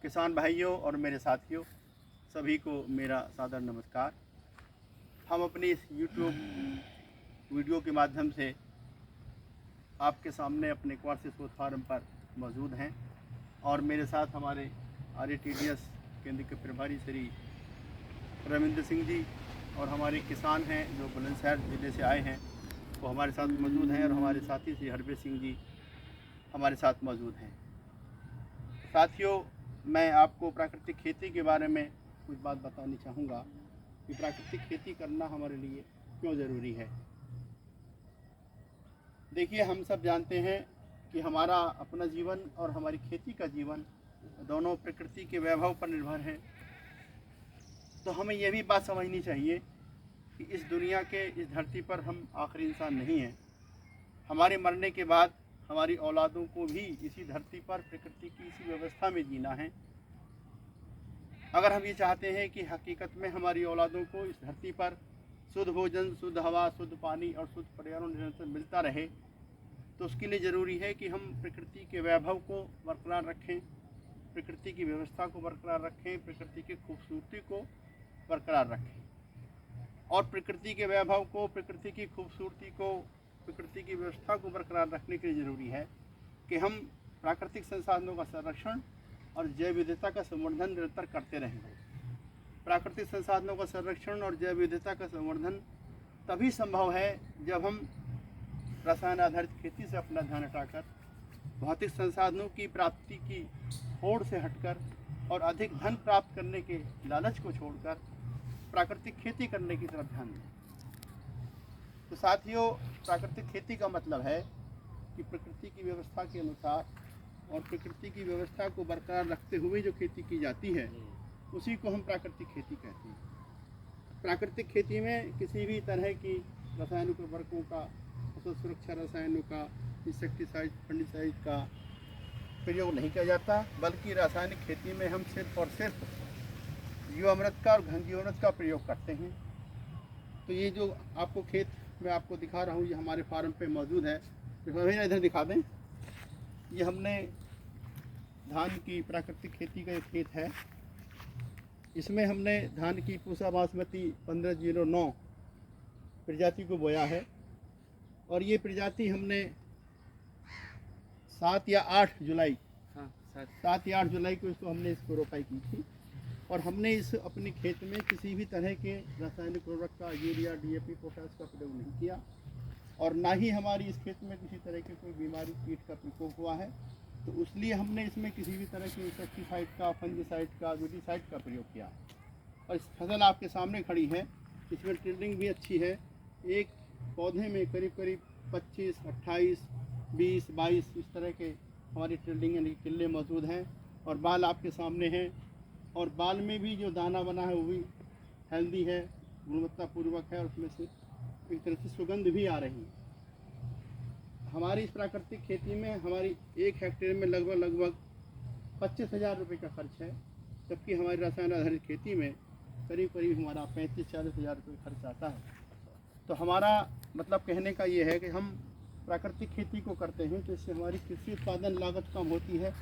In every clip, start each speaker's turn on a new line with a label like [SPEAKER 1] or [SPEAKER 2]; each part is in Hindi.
[SPEAKER 1] किसान भाइयों और मेरे साथियों सभी को मेरा सादर नमस्कार। हम अपनी इस YouTube वीडियो के माध्यम से आपके सामने अपने क्वार्सी सोच फार्म पर मौजूद हैं और मेरे साथ हमारे RATDS केंद्र के प्रभारी श्री रविंद्र सिंह जी और हमारे किसान हैं जो बुलंदशहर ज़िले से आए हैं वो हमारे साथ मौजूद हैं और हमारे साथी श्री हरवेश सिंह जी हमारे साथ मौजूद हैं। साथियों, मैं आपको प्राकृतिक खेती के बारे में कुछ बात बतानी चाहूँगा कि प्राकृतिक खेती करना हमारे लिए क्यों ज़रूरी है। देखिए, हम सब जानते हैं कि हमारा अपना जीवन और हमारी खेती का जीवन दोनों प्रकृति के वैभव पर निर्भर है। तो हमें यह भी बात समझनी चाहिए कि इस दुनिया के इस धरती पर हम आखिरी इंसान नहीं हैं। हमारे मरने के बाद हमारी औलादों को भी इसी धरती पर प्रकृति की इसी व्यवस्था में जीना है। अगर हम ये चाहते हैं कि हकीकत में हमारी औलादों को इस धरती पर शुद्ध भोजन, शुद्ध हवा, शुद्ध पानी और शुद्ध पर्यावरण निरंतर मिलता रहे, तो उसके लिए ज़रूरी है कि हम प्रकृति के वैभव को बरकरार रखें, प्रकृति की व्यवस्था को बरकरार रखें, प्रकृति की खूबसूरती को बरकरार रखें। और प्रकृति के वैभव को, प्रकृति की खूबसूरती को, प्रकृति की व्यवस्था को बरकरार रखने के लिए ज़रूरी है कि हम प्राकृतिक संसाधनों का संरक्षण और जैव विविधता का संवर्धन निरंतर करते रहें। प्राकृतिक संसाधनों का संरक्षण और जैव विविधता का संवर्धन तभी संभव है जब हम रसायन आधारित खेती से अपना ध्यान हटाकर भौतिक संसाधनों की प्राप्ति की होड़ से हटकर और अधिक धन प्राप्त करने के लालच को छोड़कर प्राकृतिक खेती करने की तरफ ध्यान दें। तो साथियों, प्राकृतिक खेती का मतलब है कि प्रकृति की व्यवस्था के अनुसार और प्रकृति की व्यवस्था को बरकरार रखते हुए जो खेती की जाती है उसी को हम प्राकृतिक खेती कहते हैं। प्राकृतिक खेती में किसी भी तरह की रासायनिक उर्वरकों का, फसल सुरक्षा रसायनों का, इंसेक्टिसाइड, फंगिसाइड का प्रयोग नहीं किया जाता, बल्कि रासायनिक खेती में हम सिर्फ और सिर्फ जीवामृत का और घन जीवामृत का प्रयोग करते हैं। तो ये जो आपको खेत मैं आपको दिखा रहा हूँ, ये हमारे फार्म पे मौजूद है। भैया इधर दिखा दें। ये हमने धान की प्राकृतिक खेती का एक खेत है। इसमें हमने धान की पूसा बासमती 1509 प्रजाति को बोया है और ये प्रजाति हमने 7 या 8 जुलाई को इसको रोपाई की थी। और हमने इस अपने खेत में किसी भी तरह के रासायनिक उर्वरक का, यूरिया, DAP, पोटास का प्रयोग नहीं किया और ना ही हमारी इस खेत में किसी तरह की कोई बीमारी, कीट का प्रकोप हुआ है। तो इसलिए हमने इसमें किसी भी तरह की इंसेक्टिसाइड का, फंगिसाइड का, विडिसाइड का प्रयोग किया। और इस फसल आपके सामने खड़ी है, इसमें ट्रिल्डिंग भी अच्छी है। एक पौधे में करीब करीब 25, 28, 20, 22 इस तरह के हमारी ट्रिल्डिंग यानी किले मौजूद हैं और बाल आपके सामने हैं। और बाल में भी जो दाना बना है वो भी हेल्दी है, गुणवत्तापूर्वक है और उसमें से एक तरह से सुगंध भी आ रही है। हमारी इस प्राकृतिक खेती में हमारी 1 हेक्टेयर में लगभग 25,000 रुपये का खर्च है, जबकि हमारी रसायन आधारित खेती में करीब हमारा 35-40 हज़ार रुपये खर्च आता है। तो हमारा मतलब कहने का ये है कि हम प्राकृतिक खेती को करते हैं तो इससे हमारी कृषि उत्पादन लागत कम होती है,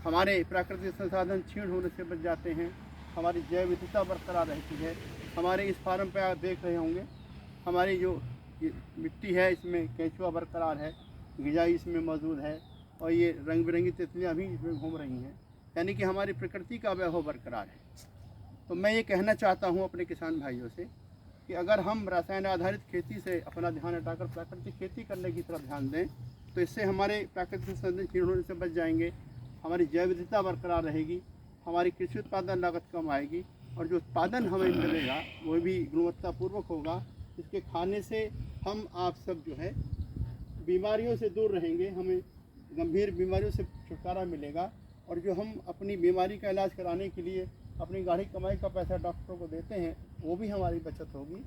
[SPEAKER 1] हमारे प्राकृतिक संसाधन छीण होने से बच जाते हैं, हमारी जैव विविधता बरकरार रहती है। हमारे इस फार्म पे आप देख रहे होंगे हमारी जो मिट्टी है इसमें केंचुआ बरकरार है, गिजाई इसमें मौजूद है और ये रंग बिरंगी तितलियाँ भी इसमें घूम रही हैं, यानी कि हमारी प्रकृति का वैभव बरकरार है। तो मैं ये कहना चाहता हूँ अपने किसान भाइयों से कि अगर हम रसायन आधारित खेती से अपना ध्यान हटाकर प्राकृतिक खेती करने की तरफ ध्यान दें तो इससे हमारे प्राकृतिक संसाधन छीण होने से बच जाएंगे, हमारी जैव विविधता बरकरार रहेगी, हमारी कृषि उत्पादन लागत कम आएगी और जो उत्पादन हमें मिलेगा वो भी गुणवत्तापूर्वक होगा। इसके खाने से हम आप सब जो है बीमारियों से दूर रहेंगे, हमें गंभीर बीमारियों से छुटकारा मिलेगा और जो हम अपनी बीमारी का इलाज कराने के लिए अपनी गाढ़ी कमाई का पैसा डॉक्टरों को देते हैं वो भी हमारी बचत होगी।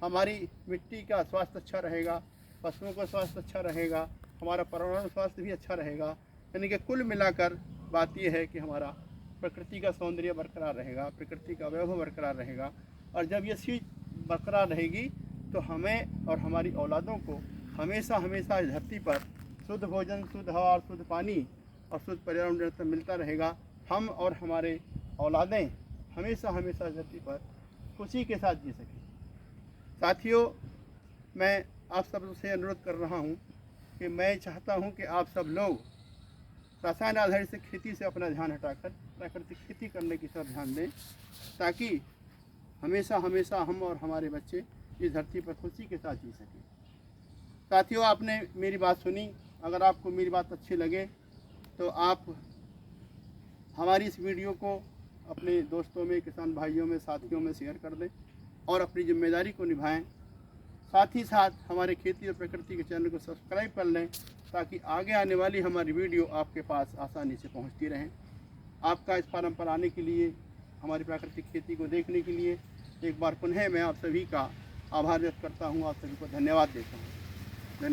[SPEAKER 1] हमारी मिट्टी का स्वास्थ्य अच्छा रहेगा, पशुओं का स्वास्थ्य अच्छा रहेगा, हमारा पर्यावरण स्वास्थ्य भी अच्छा रहेगा। यानी कि कुल मिलाकर बात यह है कि हमारा प्रकृति का सौंदर्य बरकरार रहेगा, प्रकृति का वैभव बरकरार रहेगा और जब ये चीज़ बरकरार रहेगी तो हमें और हमारी औलादों को हमेशा हमेशा इस धरती पर शुद्ध भोजन, शुद्ध हवा, शुद्ध पानी और शुद्ध पर्यावरण निरंतर मिलता रहेगा। हम और हमारे औलादें हमेशा हमेशा धरती पर खुशी के साथ जी सकें। साथियों, मैं आप सब से अनुरोध कर रहा हूँ कि मैं चाहता हूँ कि आप सब लोग रसायन आधारित से खेती से अपना ध्यान हटाकर प्राकृतिक खेती करने की तरफ ध्यान दें, ताकि हमेशा हमेशा हम और हमारे बच्चे इस धरती पर खुशी के साथ जी सकें। साथियों, आपने मेरी बात सुनी। अगर आपको मेरी बात अच्छी लगे तो आप हमारी इस वीडियो को अपने दोस्तों में, किसान भाइयों में, साथियों में शेयर कर दें और अपनी जिम्मेदारी को निभाएं। साथ ही साथ हमारे खेती और प्रकृति के चैनल को सब्सक्राइब कर लें, ताकि आगे आने वाली हमारी वीडियो आपके पास आसानी से पहुंचती रहें। आपका इस फार्म पर आने के लिए, हमारी प्राकृतिक खेती को देखने के लिए एक बार पुनः मैं आप सभी का आभार व्यक्त करता हूं, आप सभी को धन्यवाद देता हूं।